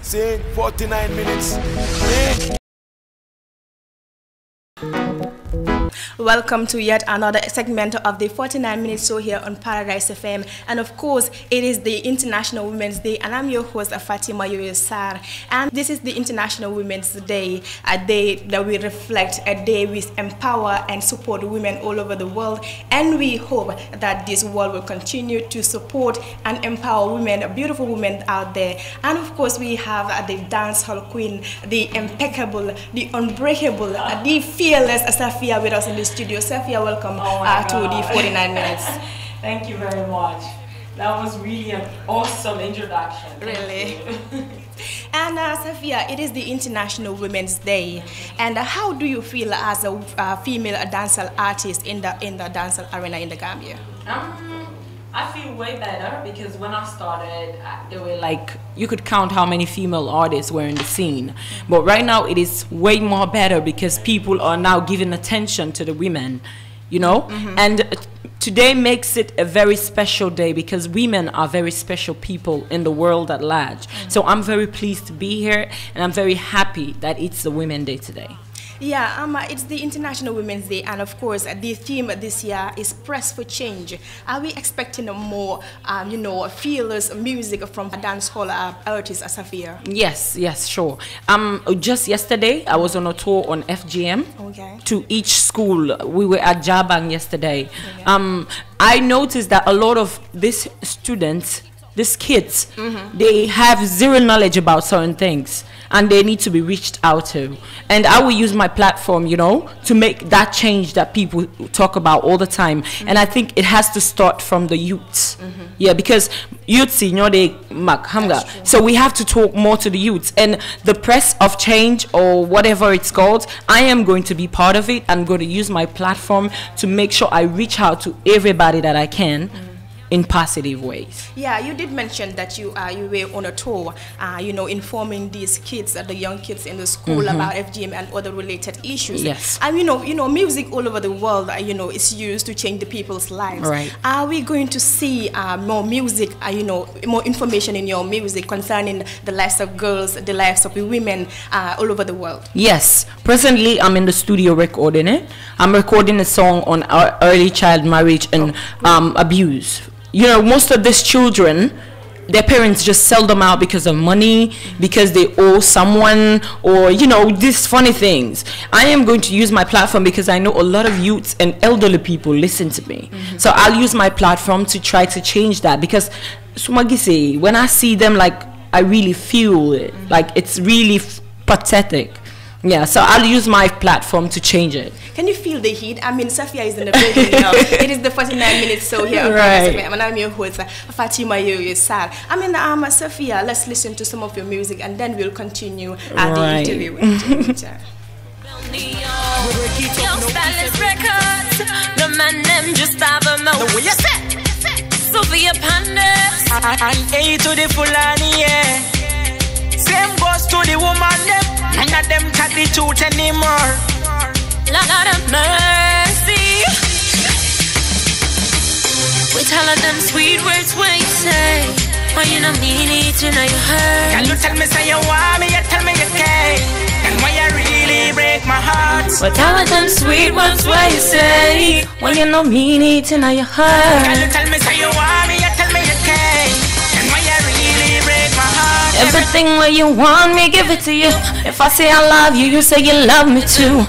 Say 49 minutes. Welcome to yet another segment of the 49 Minutes show here on Paradise FM. And of course, it is the International Women's Day, and I'm your host, Fatima Yoyosar. And this is the International Women's Day, a day that we reflect, a day we empower and support women all over the world. And we hope that this world will continue to support and empower women, beautiful women out there. And of course, we have the dancehall queen, the impeccable, the unbreakable, the fearless Safia with us in the studio. Safia, welcome to the 49 Minutes. Thank you very much. That was really an awesome introduction. Really. And Safia, it is the International Women's Day. And how do you feel as a female dancehall artist in the dancehall arena in the Gambia? I feel way better because when I started, there were like, you could count how many female artists were in the scene. But right now it is way more better because people are now giving attention to the women, you know? And today makes it a very special day because women are very special people in the world at large. So I'm very pleased to be here, and I'm very happy that it's the Women's Day today. Yeah, it's the International Women's Day, and of course, the theme this year is Press for Change. Are we expecting a more, you know, fearless music from a dancehall artist, Safia? Yes, sure. Just yesterday, I was on a tour on FGM to each school. We were at Jabang yesterday. I noticed that a lot of these students, these kids, they have zero knowledge about certain things, and they need to be reached out to. And I will use my platform, you know, to make that change that people talk about all the time. And I think it has to start from the youths. Yeah, because youths, you know, they hamga. So we have to talk more to the youths. And the Press of Change, or whatever it's called, I am going to be part of it. I'm going to use my platform to make sure I reach out to everybody that I can. In positive ways. Yeah, you did mention that you were on a tour, you know, informing these kids, the young kids in the school about FGM and other related issues. Yes. And you know, music all over the world, you know, is used to change the people's lives. Right. Are we going to see more music, you know, more information in your music concerning the lives of girls, the lives of women all over the world? Yes. Presently, I'm in the studio recording it. I'm recording a song on early child marriage and abuse. You know, most of these children, their parents just sell them out because of money, because they owe someone, or, you know, these funny things. I am going to use my platform because I know a lot of youths and elderly people listen to me. So I'll use my platform to try to change that, because Sumagise, when I see them, like, I really feel it. Like, it's really pathetic. Yeah, so I'll use my platform to change it. Can you feel the heat? I mean, Safia is in the building now. It is the 49 minutes show here. Right. And I'm your host, Fatima Yoyosar. I mean, Safia, let's listen to some of your music, and then we'll continue the interview with you. The man them just have a mouth. Sophia Pandas and A to the Fulani, yeah. Same goes to the woman them. None of them tell the truth anymore. Lord of mercy. We tell her them sweet words when you say, why you not mean it, you know you hurt. Can you tell me say you want me, you tell me you care, and why you really break my heart. We tell her them sweet words when you say, why you not mean it, you know you hurt. Can you tell me say you want me, you tell me you care, and why you really break my heart. Everything where you want me, give it to you. If I say I love you, you say you love me too.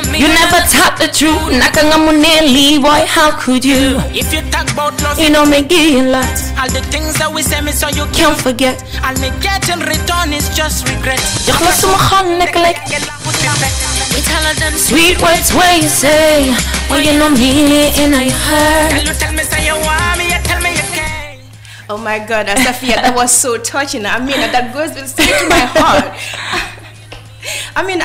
You never talk the truth. Nakangamuneli, boy, how could you? If you talk about love, you know me give you lots. All the things that we say me so you can't forget. All me get in return is just regret. We tell her them sweet words where you say, well, you know me and I heard. Can you tell me say you want me, you tell me you can. Oh my God, Safia, that was so touching. I mean, that goes straight to my heart. I mean,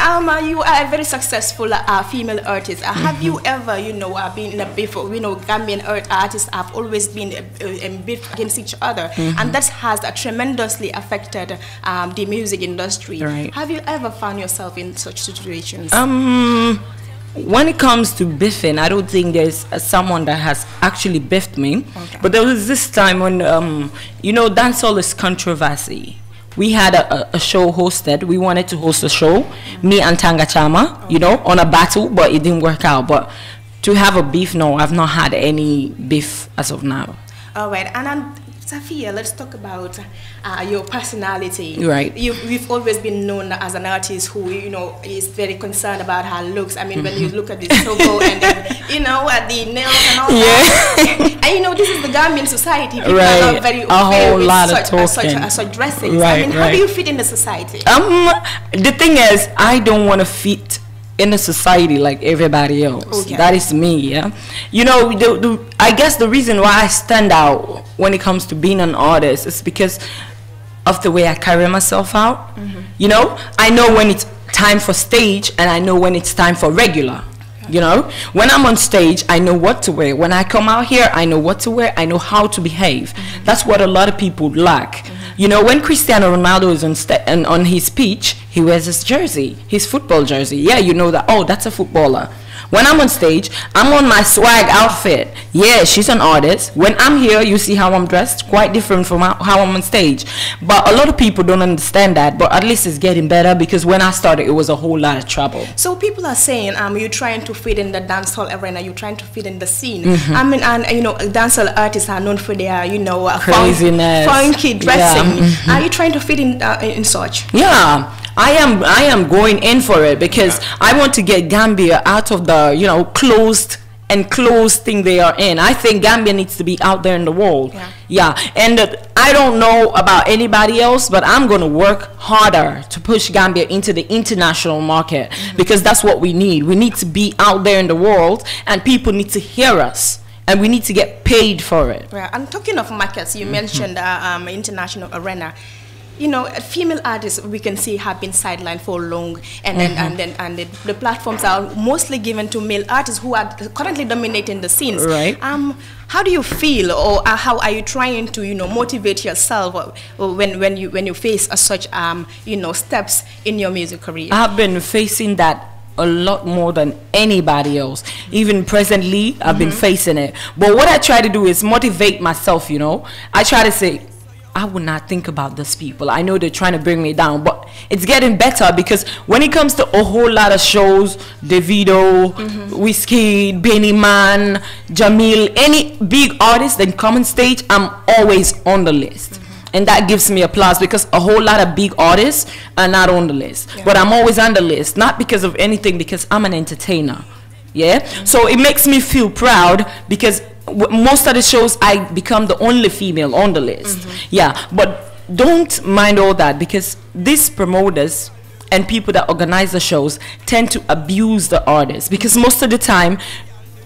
you are a very successful female artist. Have you ever, you know, been in a beef? You know, Gambian artists have always been in beef against each other, and that has tremendously affected the music industry. Right. Have you ever found yourself in such situations? When it comes to biffing, I don't think there's someone that has actually biffed me. Okay. But there was this time when, you know, dancehall is controversy. we had a show hosted. We wanted to host a show, me and Tanga Chama, you know, on a battle, but it didn't work out. But to have a beef, no, I've not had any beef as of now. All right, and Safia, let's talk about your personality. Right. We've always been known as an artist who, you know, is very concerned about her looks. I mean, when you look at the logo and then, you know, at the nails and all that. And you know, this is the Gambian society. People are very whole lot of such dressings. I mean, how do you fit in the society? The thing is, I don't want to fit in a society like everybody else. Okay. That is me, yeah. You know, I guess the reason why I stand out when it comes to being an artist is because of the way I carry myself out. You know, I know when it's time for stage and I know when it's time for regular. You know, when I'm on stage, I know what to wear. When I come out here, I know what to wear. I know how to behave. That's what a lot of people lack. You know, when Cristiano Ronaldo is on his pitch, he wears his jersey, his football jersey. Yeah, you know that, oh, that's a footballer. When I'm on stage, I'm on my swag outfit. Yeah, she's an artist. When I'm here, you see how I'm dressed, quite different from how I'm on stage. But a lot of people don't understand that, but at least it's getting better, because when I started, it was a whole lot of trouble. So people are saying, you're trying to fit in the dancehall arena, you're trying to fit in the scene. I mean, and you know, dancehall artists are known for their, you know, craziness, funky dressing. Are you trying to fit in such? Yeah. I am going in for it, because I want to get Gambia out of the, you know, closed thing they are in. I think Gambia needs to be out there in the world. Yeah. And I don't know about anybody else, but I'm going to work harder to push Gambia into the international market, because that's what we need. We need to be out there in the world, and people need to hear us. And we need to get paid for it. Right. And talking of markets, you mentioned international arena. You know, female artists, we can see, have been sidelined for long, and then the platforms are mostly given to male artists who are currently dominating the scenes. Right. How do you feel, or how are you trying to, you know, motivate yourself when you face such you know, steps in your music career? I've been facing that a lot more than anybody else. Even presently, I've been facing it. But what I try to do is motivate myself. You know, I try to say, I would not think about these people. I know they're trying to bring me down, but it's getting better, because when it comes to a whole lot of shows, Davido, Whiskey, Benny Man, Jamil, any big artist that come on stage, I'm always on the list. And that gives me applause, because a whole lot of big artists are not on the list. But I'm always on the list, not because of anything, because I'm an entertainer. Yeah? So it makes me feel proud, because most of the shows I become the only female on the list. Yeah, but don't mind all that, because these promoters and people that organize the shows tend to abuse the artists, because most of the time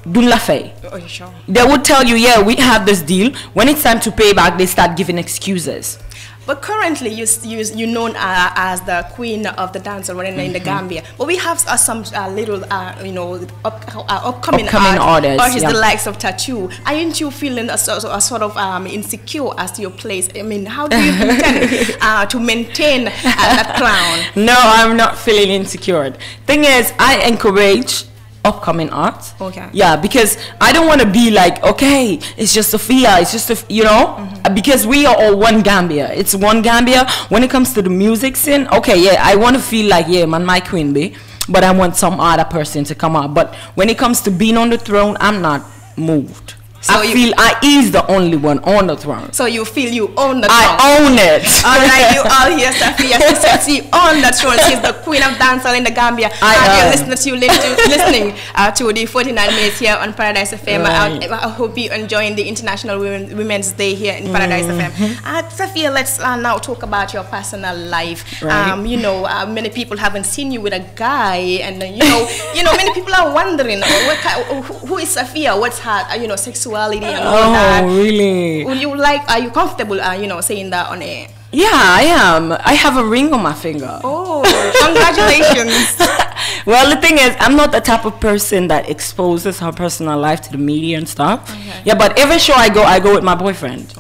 they would tell you, yeah, we have this deal. When it's time to pay back, they start giving excuses. But currently, you're known as the queen of the dance arena in the Gambia. But we have some little, you know, upcoming artists, the likes of Tattoo. Aren't you feeling a sort of insecure as to your place? I mean, how do you intend to maintain that crown? No, I'm not feeling insecure. Thing is, I encourage upcoming art. Yeah, because I don't want to be like, okay, it's just Sophia, it's just you know, because we are all one Gambia. It's one Gambia. When it comes to the music scene, okay, yeah, I want to feel like, yeah, man, my queen bee, but I want some other person to come out. But when it comes to being on the throne, I'm not moved. So I feel I is the only one on the throne. So you feel you own the throne? I own it. All right, you all hear Safia. She on the throne. She's the queen of dancehall in the Gambia. You're listening to the 49 minutes here on Paradise FM. I hope you're enjoying the International Women's Day here in Paradise FM. Safia, let's now talk about your personal life. You know, many people haven't seen you with a guy, and you know, many people are wondering, who is Safia? What's her, you know, sexuality and all that. Really? Would you like, are you comfortable, you know, saying that on air? Yeah, I am. I have a ring on my finger. Oh, congratulations. Well, the thing is, I'm not the type of person that exposes her personal life to the media and stuff. Yeah, but every show I go with my boyfriend.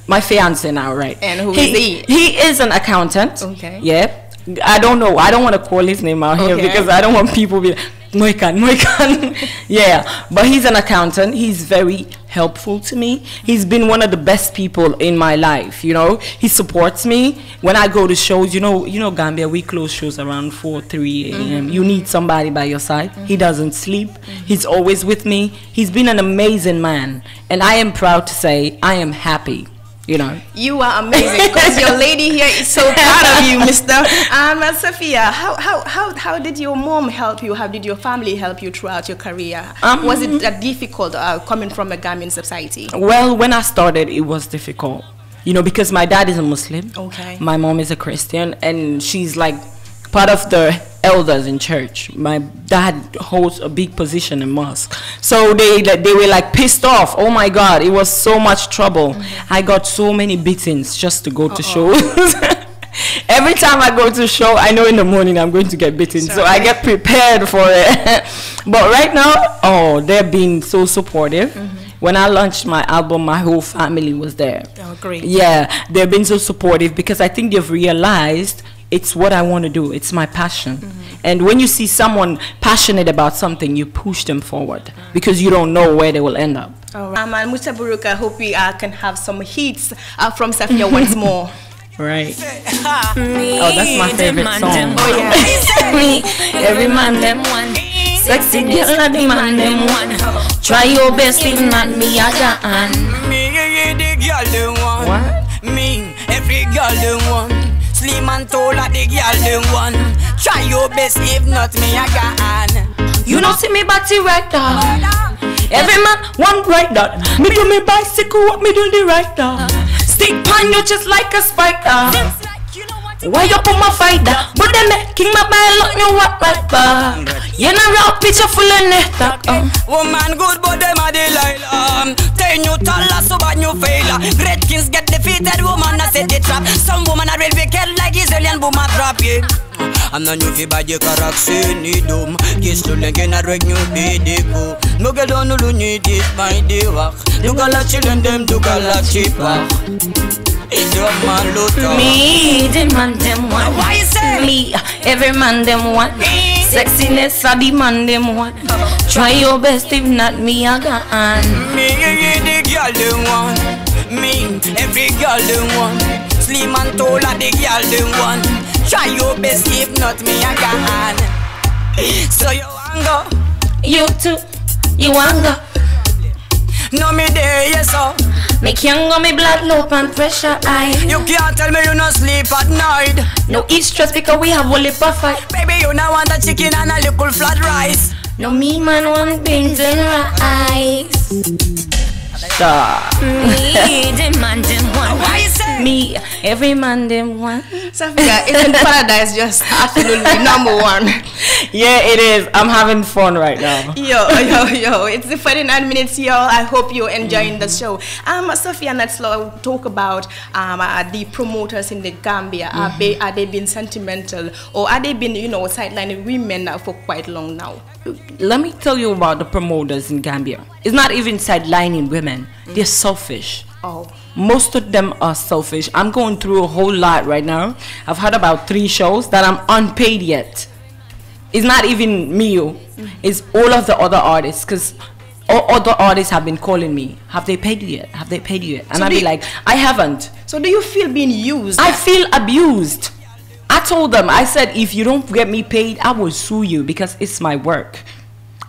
My fiance now, right? And who is he? He is an accountant. Yeah. I don't know. I don't want to call his name out here, because I don't want people to be... Yeah, but he's an accountant. He's very helpful to me. He's been one of the best people in my life, you know. He supports me when I go to shows. You know Gambia, we close shows around 3 a.m. You need somebody by your side. He doesn't sleep. He's always with me. He's been an amazing man, and I am proud to say I am happy. You know, you are amazing because your lady here is so proud of you, Mr. Sophia. How did your mom help you? How did your family help you throughout your career? Was it difficult coming from a Gambian society? Well, when I started, it was difficult. You know, because my dad is a Muslim. Okay. My mom is a Christian, and she's like part of the elders in church. My dad holds a big position in mosque, so they were like pissed off. Oh my God, it was so much trouble. I got so many beatings just to go to shows. Every time I go to a show, I know in the morning I'm going to get beaten, so I get prepared for it. But right now, oh, they're being so supportive. When I launched my album, my whole family was there. Oh, great. Yeah, they've been so supportive because I think they've realized it's what I want to do. It's my passion. And when you see someone passionate about something, you push them forward because you don't know where they will end up. All right. Musa Buruka, I hope we can have some hits from Sophia once more. Right. Oh, that's my favorite song. Oh, yeah. Me, every man them one. Sexy girl, the man them one. Try your best, if not me, I got Me, the girl them one. What? Me, every girl them one. Slim and tall like the girl them one. Try your best, if not me, I got You don't see me body right now. Every man one right dot. Me do me bicycle, what me do the right dot. Stick pan you just like a spider. Why you put my fighter? But then king my bile look me what right back. You know raw picture full of net. Woman good but them a Delilah. Tell you tall so bad you fail. Great kings get defeated, woman a set the trap. Some woman are real wicked like Israelian boom a drop, yeah. I'm not new fi bad you karakse ni dum. Kiss to lengen a reg new bidiko. No girl don't know need it by the walk. Do gala children them do gala cheaper. Me, the man them one. Why you say? Me, every man them one. Sexiness a the man them one. Try your best, if not me, I got Me, the girl them one. Me, every girl them one. Slim and tall like the girl them one. Try your best, if not me, I got So you want go? You too, you want go? No me there, yes sir. Me can't go, me blood low and pressure high. You can't tell me you no sleep at night. No eat stress because we have only per fight. Baby you now want a chicken and a little flat rice. No me man want beans and rice. Me, the man them one. Why you say? Me, every man them one. Sophia, isn't Paradise just absolutely #1? Yeah, it is. I'm having fun right now. Yo, it's the 49 minutes, y'all. I hope you're enjoying the show. Sophia, let's talk about the promoters in the Gambia. Are they being sentimental, or are they been, sidelining women for quite long now? Let me tell you about the promoters in Gambia. It's not even sidelining women. They're selfish. Oh. Most of them are selfish. I'm going through a whole lot right now. I've had about 3 shows that I'm unpaid yet. It's not even me. It's all of the other artists, because all other artists have been calling me. Have they paid you yet? Have they paid you yet? And I'll be like, I haven't. So do you feel being used? I feel abused. I told them, I said, if you don't get me paid, I will sue you because it's my work.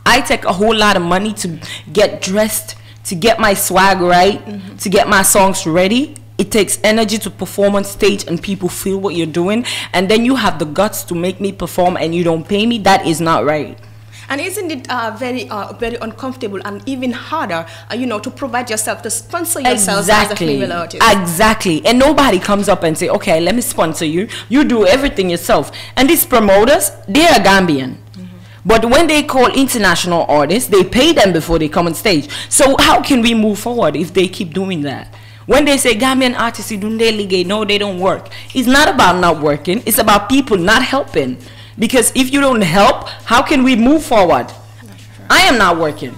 I take a whole lot of money to get dressed, to get my swag right, to get my songs ready. It takes energy to perform on stage and people feel what you're doing. And then you have the guts to make me perform and you don't pay me. That is not right. And isn't it very uncomfortable and even harder, to provide yourself, to sponsor yourself as a female artist? Exactly. And nobody comes up and say, okay, let me sponsor you. You do everything yourself. And these promoters, they are Gambian. But when they call international artists, they pay them before they come on stage. So how can we move forward if they keep doing that? When they say Gambian artists, no, they don't work. It's not about not working. It's about people not helping. Because if you don't help, how can we move forward? I am not working.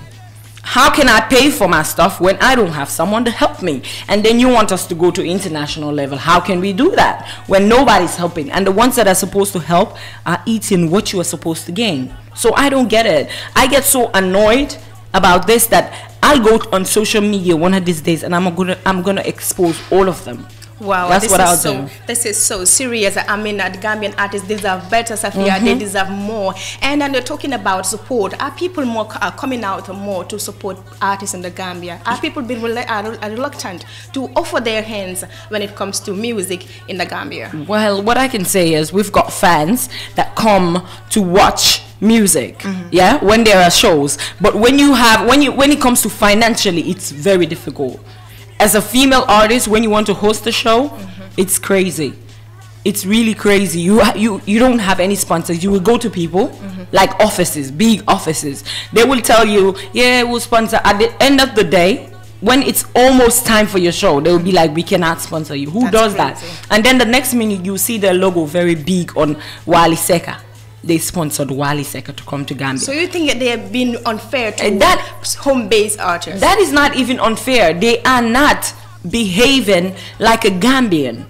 How can I pay for my stuff when I don't have someone to help me? And then you want us to go to international level. How can we do that when nobody's helping? And the ones that are supposed to help are eating what you are supposed to gain. So I don't get it. I get so annoyed about this that I'll go on social media one of these days and I'm gonna expose all of them. Wow, that's what I'll do. This is so serious. I mean, the Gambian artists deserve better, Safia. They deserve more. And then they're talking about support. Are people more coming out more to support artists in the Gambia? Are people being reluctant to offer their hands when it comes to music in the Gambia? Well, what I can say is we've got fans that come to watch music, yeah, when there are shows. But when it comes to financially, it's very difficult. As a female artist, when you want to host a show, it's crazy. It's really crazy. You don't have any sponsors. You will go to people like offices, big offices. They will tell you, yeah, we'll sponsor. At the end of the day, when it's almost time for your show, they will be like, we cannot sponsor you. Who does that? And then the next minute, you see their logo very big on Wali Seka. They sponsored Wali Seka to come to Gambia. So you think they have been unfair to that home-based artists? That is not even unfair. They are not behaving like a Gambian,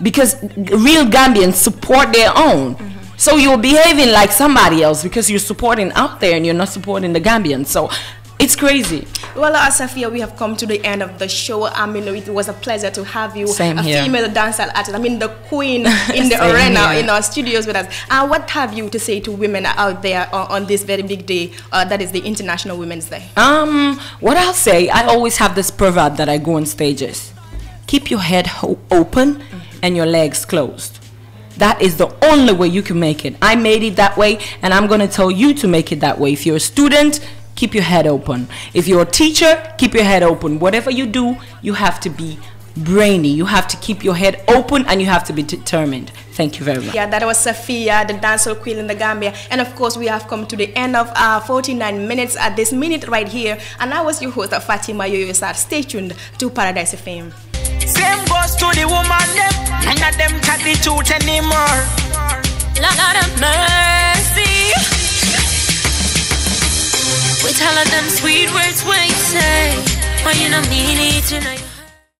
because real Gambians support their own. So you're behaving like somebody else because you're supporting out there and you're not supporting the Gambians. So it's crazy. Well, Safia, we have come to the end of the show. I mean, it was a pleasure to have you, Same a here. female dancer artist. I mean, the queen in the arena, in our studios with us. What have you to say to women out there on this very big day, that is the International Women's Day? What I'll say, I always have this proverb that I go on stages. Keep your head open and your legs closed. That is the only way you can make it. I made it that way, and I'm going to tell you to make it that way. If you're a student, keep your head open. If you're a teacher, keep your head open. Whatever you do, you have to be brainy. You have to keep your head open and you have to be determined. Thank you very much. Yeah, that was Safia, the dancehall queen in the Gambia. And of course, we have come to the end of our 49 minutes at this minute right here. And I was your host, Fatima Yoyosar. Stay tuned to Paradise FM. Same goes to the woman, them. None of them tell the truth anymore. Lord of mercy. We tell them sweet words when you say, but you don't mean it tonight.